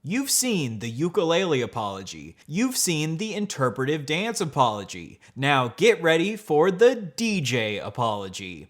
You've seen the ukulele apology. You've seen the interpretive dance apology. Now get ready for the DJ apology.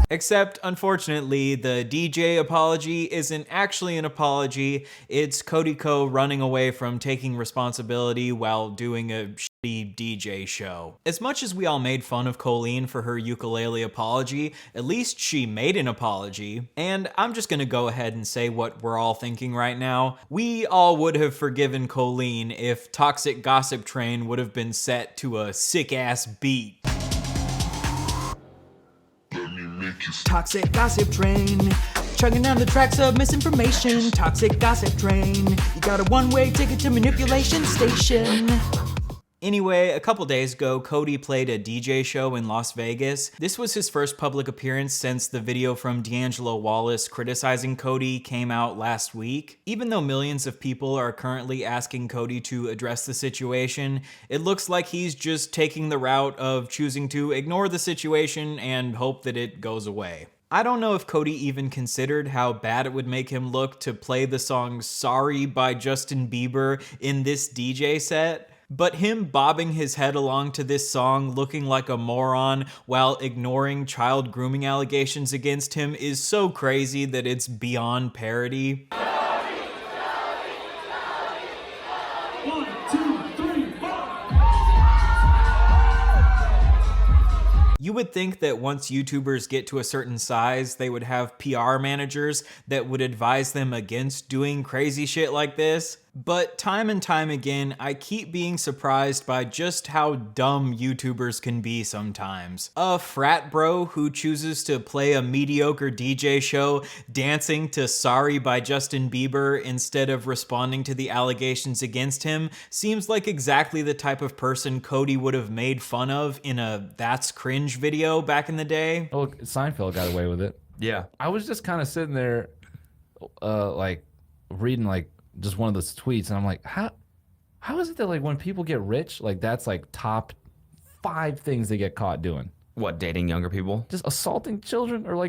Except, unfortunately, the DJ apology isn't actually an apology. It's Cody Co running away from taking responsibility while doing a shitty DJ show. As much as we all made fun of Colleen for her ukulele apology, at least she made an apology. And I'm just gonna go ahead and say what we're all thinking right now. We all would have forgiven Colleen if Toxic Gossip Train would have been set to a sick-ass beat. Toxic Gossip Train, chugging down the tracks of misinformation. Toxic Gossip Train, you got a one-way ticket to Manipulation Station. Anyway, a couple days ago, Cody played a DJ show in Las Vegas. This was his first public appearance since the video from D'Angelo Wallace criticizing Cody came out last week. Even though millions of people are currently asking Cody to address the situation, it looks like he's just taking the route of choosing to ignore the situation and hope that it goes away. I don't know if Cody even considered how bad it would make him look to play the song Sorry by Justin Bieber in this DJ set. But him bobbing his head along to this song looking like a moron while ignoring child grooming allegations against him is so crazy that it's beyond parody. You would think that once YouTubers get to a certain size, they would have PR managers that would advise them against doing crazy shit like this. But time and time again, I keep being surprised by just how dumb YouTubers can be sometimes. A frat bro who chooses to play a mediocre DJ show dancing to Sorry by Justin Bieber instead of responding to the allegations against him seems like exactly the type of person Cody would have made fun of in a That's Cringe video back in the day. Oh, Seinfeld got away with it. Yeah. I was just kind of sitting there, reading just one of those tweets, and I'm like, how is it that when people get rich, that's top 5 things they get caught doing? What, dating younger people? Just assaulting children, or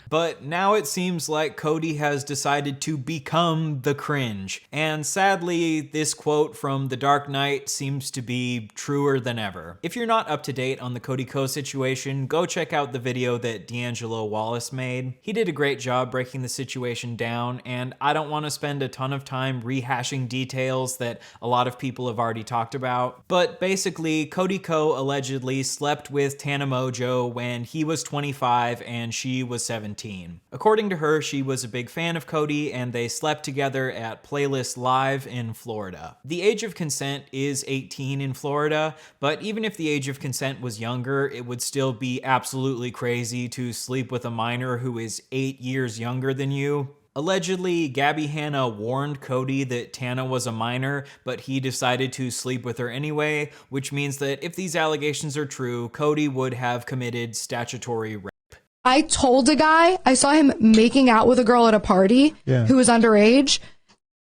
But now it seems like Cody has decided to become the cringe. And sadly, this quote from The Dark Knight seems to be truer than ever. If you're not up to date on the Cody Co situation, go check out the video that D'Angelo Wallace made. He did a great job breaking the situation down, and I don't want to spend a ton of time rehashing details that a lot of people have already talked about. But basically, Cody Co allegedly slept with Tana Mojo when he was 25 and she was 17. According to her, she was a big fan of Cody and they slept together at Playlist Live in Florida. The age of consent is 18 in Florida, but even if the age of consent was younger, it would still be absolutely crazy to sleep with a minor who is 8 years younger than you. Allegedly, Gabby Hanna warned Cody that Tana was a minor, but he decided to sleep with her anyway, which means that if these allegations are true, Cody would have committed statutory rape. I told a guy, I saw him making out with a girl at a party who was underage,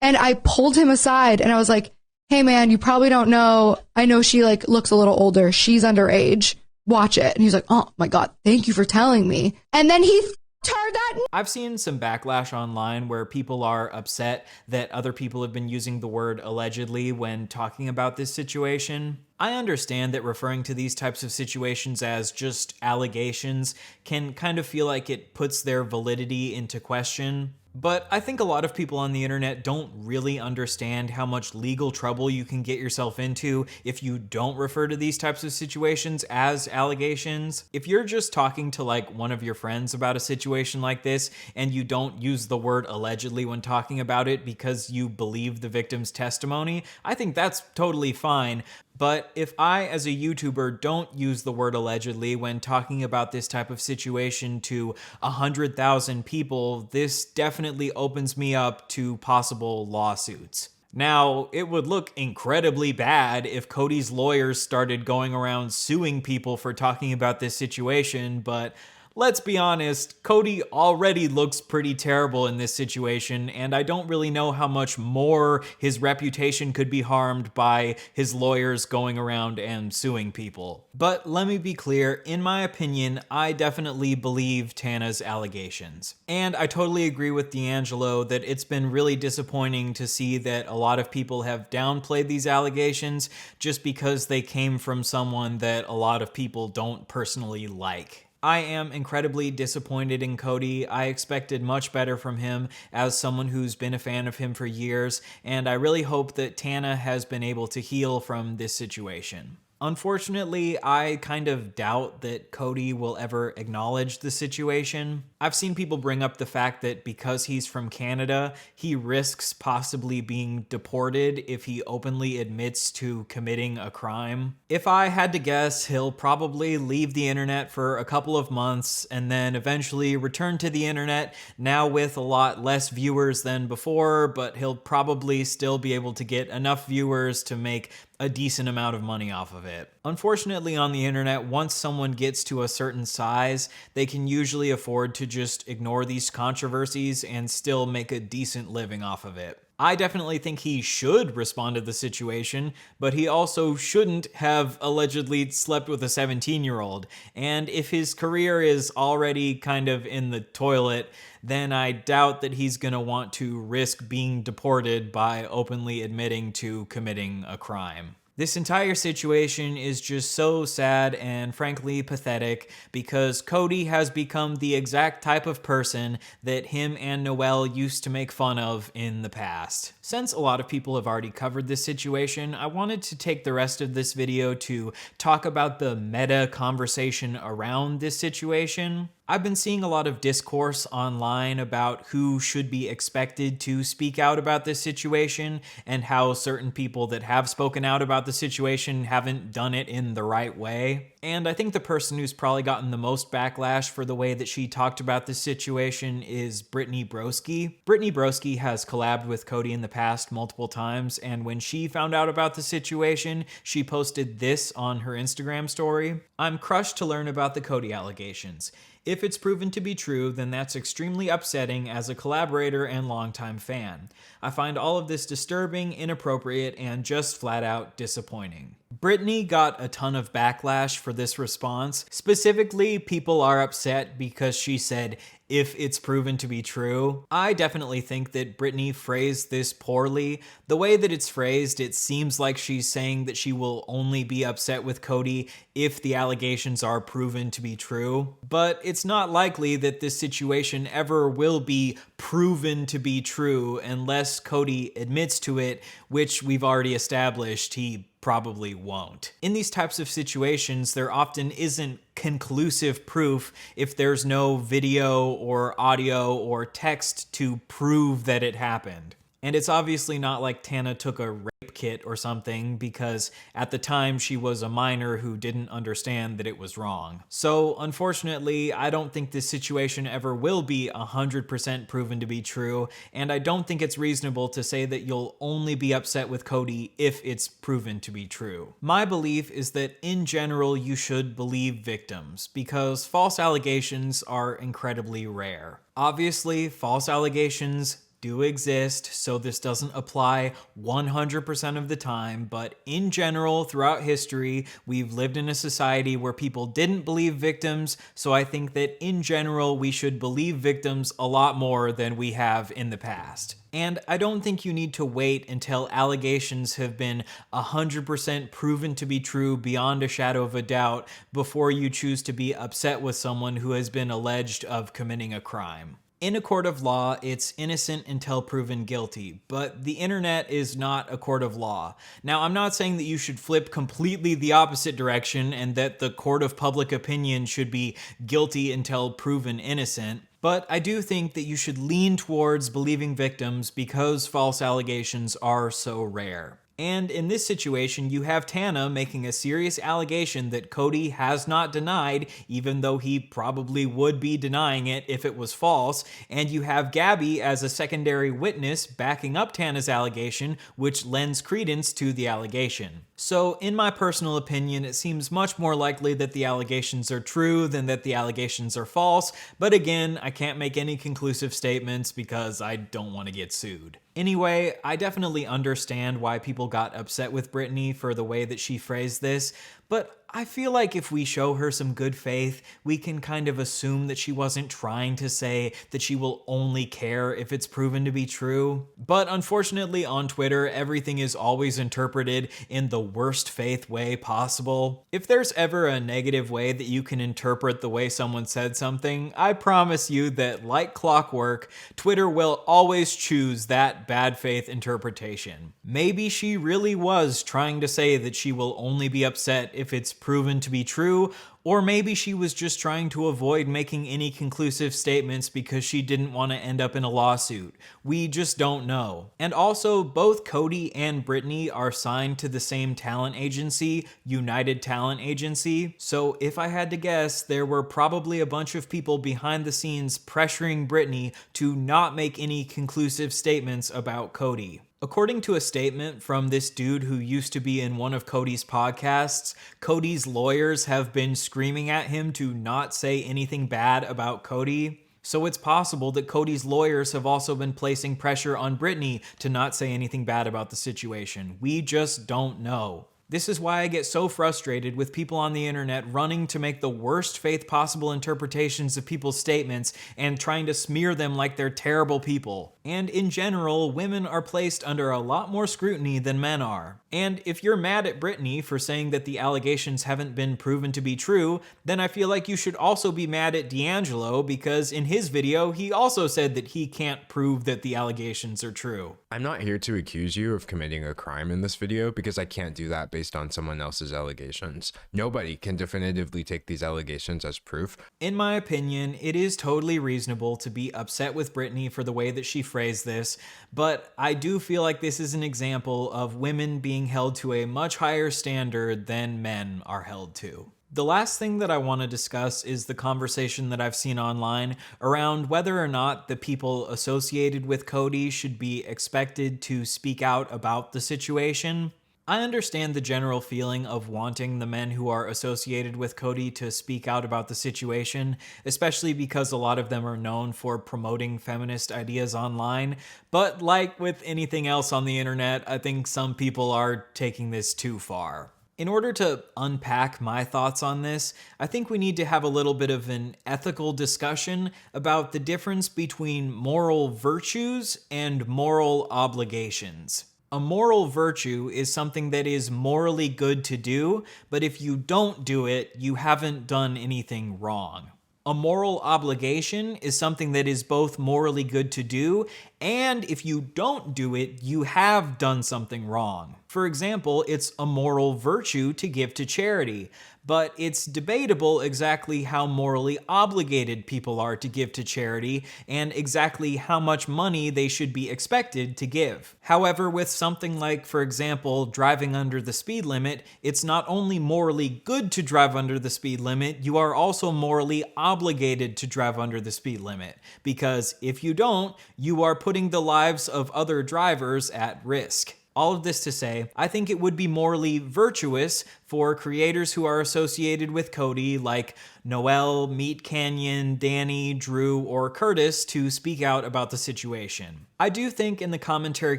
and I pulled him aside and I was like, hey man, you probably don't know, I know she looks a little older, she's underage, watch it. And he's like, oh my God, thank you for telling me. And then he turned that. I've seen some backlash online where people are upset that other people have been using the word allegedly when talking about this situation. I understand that referring to these types of situations as just allegations can kind of feel like it puts their validity into question. But I think a lot of people on the internet don't really understand how much legal trouble you can get yourself into if you don't refer to these types of situations as allegations. If you're just talking to one of your friends about a situation like this and you don't use the word allegedly when talking about it because you believe the victim's testimony, I think that's totally fine. But if I, as a YouTuber, don't use the word allegedly when talking about this type of situation to 100,000 people, this definitely opens me up to possible lawsuits. Now, it would look incredibly bad if Cody's lawyers started going around suing people for talking about this situation, but let's be honest, Cody already looks pretty terrible in this situation, and I don't really know how much more his reputation could be harmed by his lawyers going around and suing people. But let me be clear, in my opinion, I definitely believe Tana's allegations. And I totally agree with D'Angelo that it's been really disappointing to see that a lot of people have downplayed these allegations just because they came from someone that a lot of people don't personally like. I am incredibly disappointed in Cody. I expected much better from him as someone who's been a fan of him for years, and I really hope that Tana has been able to heal from this situation. Unfortunately, I kind of doubt that Cody will ever acknowledge the situation. I've seen people bring up the fact that because he's from Canada, he risks possibly being deported if he openly admits to committing a crime. If I had to guess, he'll probably leave the internet for a couple of months and then eventually return to the internet, now with a lot less viewers than before, but he'll probably still be able to get enough viewers to make a decent amount of money off of it. Unfortunately, on the internet, once someone gets to a certain size, they can usually afford to just ignore these controversies and still make a decent living off of it. I definitely think he should respond to the situation, but he also shouldn't have allegedly slept with a 17-year-old. And if his career is already kind of in the toilet, then I doubt that he's going to want to risk being deported by openly admitting to committing a crime. This entire situation is just so sad and frankly pathetic because Cody has become the exact type of person that him and Noelle used to make fun of in the past. Since a lot of people have already covered this situation, I wanted to take the rest of this video to talk about the meta conversation around this situation. I've been seeing a lot of discourse online about who should be expected to speak out about this situation and how certain people that have spoken out about the situation haven't done it in the right way. And I think the person who's probably gotten the most backlash for the way that she talked about this situation is Brittany Broski. Brittany Broski has collabed with Cody in the past multiple times, and when she found out about the situation, she posted this on her Instagram story. "I'm crushed to learn about the Cody allegations. If it's proven to be true, then that's extremely upsetting as a collaborator and longtime fan. I find all of this disturbing, inappropriate, and just flat out disappointing." Brittany got a ton of backlash for this response. Specifically, people are upset because she said, "if it's proven to be true." I definitely think that Brittany phrased this poorly. The way that it's phrased, it seems like she's saying that she will only be upset with Cody if the allegations are proven to be true. But it's not likely that this situation ever will be proven to be true unless Cody admits to it, which we've already established he probably won't. In these types of situations, there often isn't conclusive proof if there's no video or audio or text to prove that it happened. And it's obviously not like Tana took a rape kit or something, because at the time she was a minor who didn't understand that it was wrong. So unfortunately, I don't think this situation ever will be 100% proven to be true, and I don't think it's reasonable to say that you'll only be upset with Cody if it's proven to be true. My belief is that in general you should believe victims, because false allegations are incredibly rare. Obviously, false allegations do exist, so this doesn't apply 100% of the time, but in general, throughout history, we've lived in a society where people didn't believe victims, so I think that in general, we should believe victims a lot more than we have in the past. And I don't think you need to wait until allegations have been 100% proven to be true beyond a shadow of a doubt before you choose to be upset with someone who has been alleged of committing a crime. In a court of law, it's innocent until proven guilty, but the internet is not a court of law. Now, I'm not saying that you should flip completely the opposite direction and that the court of public opinion should be guilty until proven innocent, but I do think that you should lean towards believing victims because false allegations are so rare. And in this situation, you have Tana making a serious allegation that Cody has not denied, even though he probably would be denying it if it was false. And you have Gabby as a secondary witness backing up Tana's allegation, which lends credence to the allegation. So, in my personal opinion, it seems much more likely that the allegations are true than that the allegations are false, but again, I can't make any conclusive statements because I don't want to get sued. Anyway, I definitely understand why people got upset with Britney for the way that she phrased this, but I feel like if we show her some good faith, we can kind of assume that she wasn't trying to say that she will only care if it's proven to be true. But unfortunately on Twitter, everything is always interpreted in the worst faith way possible. If there's ever a negative way that you can interpret the way someone said something, I promise you that, like clockwork, Twitter will always choose that bad faith interpretation. Maybe she really was trying to say that she will only be upset if it's proven to be true, or maybe she was just trying to avoid making any conclusive statements because she didn't want to end up in a lawsuit. We just don't know. And also, both Cody and Britney are signed to the same talent agency, United Talent Agency, so if I had to guess, there were probably a bunch of people behind the scenes pressuring Britney to not make any conclusive statements about Cody. According to a statement from this dude who used to be in one of Cody's podcasts, Cody's lawyers have been screaming at him to not say anything bad about Cody. So it's possible that Cody's lawyers have also been placing pressure on Britney to not say anything bad about the situation. We just don't know. This is why I get so frustrated with people on the internet running to make the worst faith possible interpretations of people's statements and trying to smear them like they're terrible people. And in general, women are placed under a lot more scrutiny than men are. And if you're mad at Britney for saying that the allegations haven't been proven to be true, then I feel like you should also be mad at D'Angelo because in his video, he also said that he can't prove that the allegations are true. I'm not here to accuse you of committing a crime in this video because I can't do that based on someone else's allegations. Nobody can definitively take these allegations as proof. In my opinion, it is totally reasonable to be upset with Britney for the way that she phrased this, but I do feel like this is an example of women being held to a much higher standard than men are held to. The last thing that I want to discuss is the conversation that I've seen online around whether or not the people associated with Cody should be expected to speak out about the situation. I understand the general feeling of wanting the men who are associated with Cody to speak out about the situation, especially because a lot of them are known for promoting feminist ideas online. But like with anything else on the internet, I think some people are taking this too far. In order to unpack my thoughts on this, I think we need to have a little bit of an ethical discussion about the difference between moral virtues and moral obligations. A moral virtue is something that is morally good to do, but if you don't do it, you haven't done anything wrong. A moral obligation is something that is both morally good to do, and if you don't do it, you have done something wrong. For example, it's a moral virtue to give to charity, but it's debatable exactly how morally obligated people are to give to charity and exactly how much money they should be expected to give. However, with something like, for example, driving under the speed limit, it's not only morally good to drive under the speed limit, you are also morally obligated to drive under the speed limit, because if you don't, you are putting the lives of other drivers at risk. All of this to say, I think it would be morally virtuous for creators who are associated with Cody, like Noel, Meat Canyon, Danny, Drew, or Curtis, to speak out about the situation. I do think in the commentary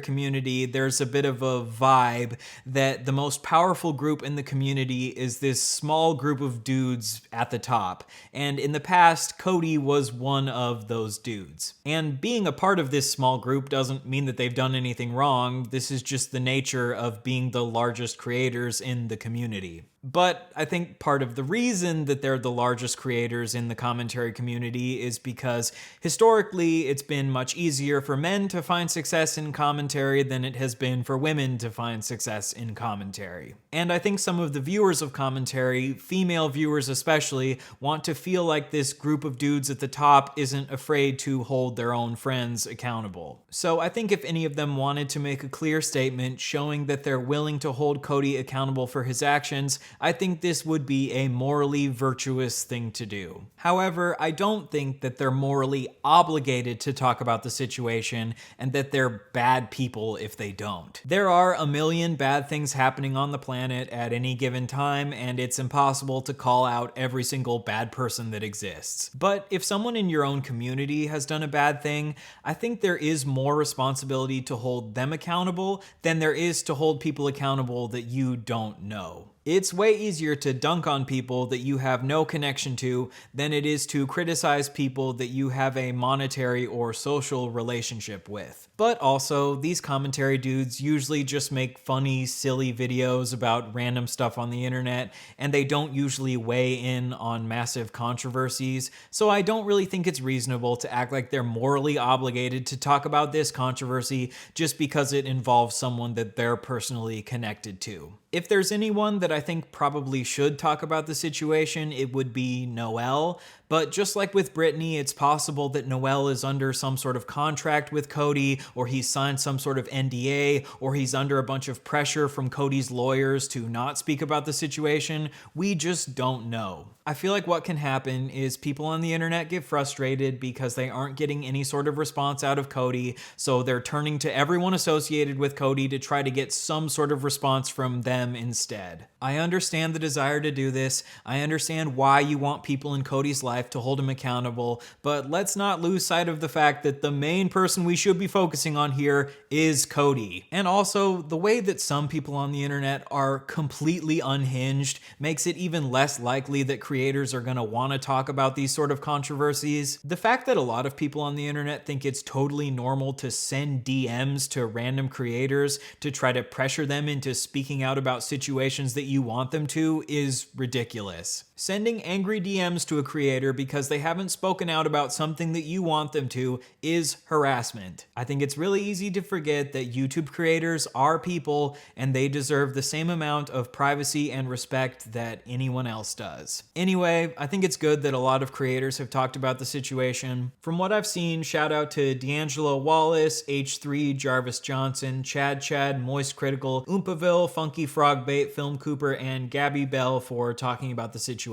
community, there's a bit of a vibe that the most powerful group in the community is this small group of dudes at the top. And in the past, Cody was one of those dudes. And being a part of this small group doesn't mean that they've done anything wrong. This is just the nature of being the largest creators in the community. But I think part of the reason that they're the largest creators in the commentary community is because historically it's been much easier for men to find success in commentary than it has been for women to find success in commentary. And I think some of the viewers of commentary, female viewers especially, want to feel like this group of dudes at the top isn't afraid to hold their own friends accountable. So I think if any of them wanted to make a clear statement showing that they're willing to hold Cody accountable for his actions, I think this would be a morally virtuous thing to do. However, I don't think that they're morally obligated to talk about the situation and that they're bad people if they don't. There are a million bad things happening on the planet at any given time, and it's impossible to call out every single bad person that exists. But if someone in your own community has done a bad thing, I think there is more responsibility to hold them accountable than there is to hold people accountable that you don't know. It's way easier to dunk on people that you have no connection to than it is to criticize people that you have a monetary or social relationship with. But also, these commentary dudes usually just make funny, silly videos about random stuff on the internet, and they don't usually weigh in on massive controversies, so I don't really think it's reasonable to act like they're morally obligated to talk about this controversy just because it involves someone that they're personally connected to. If there's anyone that I think probably should talk about the situation, it would be Noelle. But just like with Brittany, it's possible that Noelle is under some sort of contract with Cody, or he's signed some sort of NDA, or he's under a bunch of pressure from Cody's lawyers to not speak about the situation. We just don't know. I feel like what can happen is people on the internet get frustrated because they aren't getting any sort of response out of Cody, so they're turning to everyone associated with Cody to try to get some sort of response from them instead. I understand the desire to do this. I understand why you want people in Cody's life to hold him accountable, but let's not lose sight of the fact that the main person we should be focusing on here is Cody. And also, the way that some people on the internet are completely unhinged makes it even less likely that creators are going to want to talk about these sort of controversies. The fact that a lot of people on the internet think it's totally normal to send DMs to random creators to try to pressure them into speaking out about situations that you want them to is ridiculous. Sending angry DMs to a creator because they haven't spoken out about something that you want them to is harassment. I think it's really easy to forget that YouTube creators are people and they deserve the same amount of privacy and respect that anyone else does. Anyway, I think it's good that a lot of creators have talked about the situation. From what I've seen, shout out to D'Angelo Wallace, H3, Jarvis Johnson, Chad, Moist Critical, Oompaville, Funky Frogbait, Film Cooper, and Gabby Bell for talking about the situation.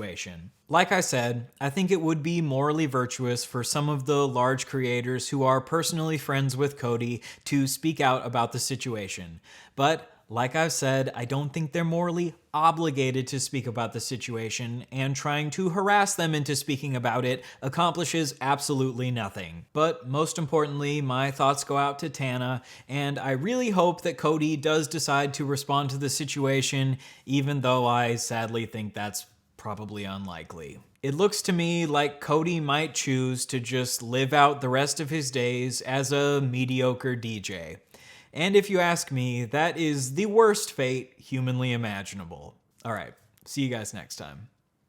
Like I said, I think it would be morally virtuous for some of the large creators who are personally friends with Cody to speak out about the situation. But like I've said, I don't think they're morally obligated to speak about the situation, and trying to harass them into speaking about it accomplishes absolutely nothing. But most importantly, my thoughts go out to Tana, and I really hope that Cody does decide to respond to the situation, even though I sadly think that's probably unlikely. It looks to me like Cody might choose to just live out the rest of his days as a mediocre DJ. And if you ask me, that is the worst fate humanly imaginable. All right, see you guys next time.